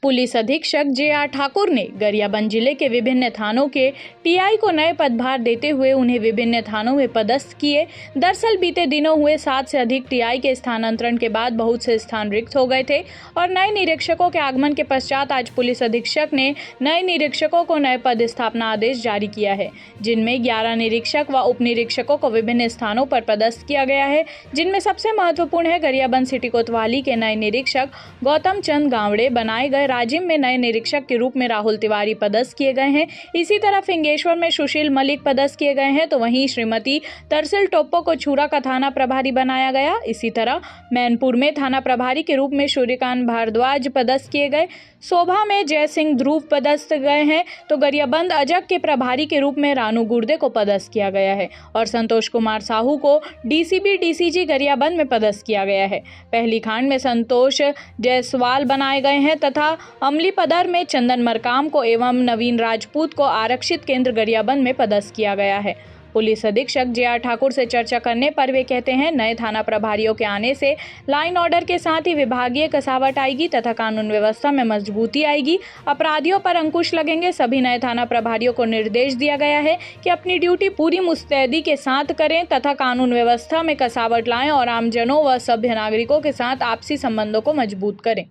Police अधीक्षक JR. Thakur ने गरियाबंद जिले के विभिन्न थानों के टीआई को नए पदभार देते हुए उन्हें विभिन्न थानों में पदस्थ किए। दरअसल बीते दिनों हुए 7 से अधिक टीआई के स्थानांतरण के बाद बहुत से स्थान रिक्त हो गए थे और नए निरीक्षकों के आगमन के पश्चात आज पुलिस अधीक्षक ने नए निरीक्षकों को नए पद स्थापना आदेश जारी किया है, जिनमें 11 निरीक्षक व उप निरीक्षकों को विभिन्न स्थानों पर पदस्थ किया गया है, जिनमें सबसे महत्वपूर्ण है गरियाबंद सिटी कोतवाली के नए निरीक्षक गौतम चंद गावड़े बनाए गए। राजिम में नए निरीक्षक के रूप में राहुल तिवारी पदस्थ किए गए हैं। इसी तरह फिंगेश्वर में सुशील मलिक पदस्थ किए गए हैं, तो वहीं श्रीमती तरसिल टोप्पो को छूरा का थाना प्रभारी बनाया गया। इसी तरह मैनपुर में थाना प्रभारी के रूप में सूर्यकांत भारद्वाज पदस्थ किए गए। शोभा में जय सिंह ध्रुव पदस्थ गए हैं, तो गरियाबंद अजक के प्रभारी के रूप में रानू गुर्दे को पदस्थ किया गया है और संतोष कुमार साहू को डीसीबी डीसीजी गरियाबंद में पदस्थ किया गया है। पहली खांड में संतोष जायसवाल बनाए गए हैं तथा अमली पदर में चंदन मरकाम को एवं नवीन राजपूत को आरक्षित केंद्र गरियाबंद में पदस्थ किया गया है। पुलिस अधीक्षक जे.आर. ठाकुर से चर्चा करने पर वे कहते हैं, नए थाना प्रभारियों के आने से लाइन ऑर्डर के साथ ही विभागीय कसावट आएगी तथा कानून व्यवस्था में मजबूती आएगी, अपराधियों पर अंकुश लगेंगे। सभी नए थाना प्रभारियों को निर्देश दिया गया है कि अपनी ड्यूटी पूरी मुस्तैदी के साथ करें तथा कानून व्यवस्था में कसावट लाएं और आमजनों व सभ्य नागरिकों के साथ आपसी संबंधों को मजबूत करें।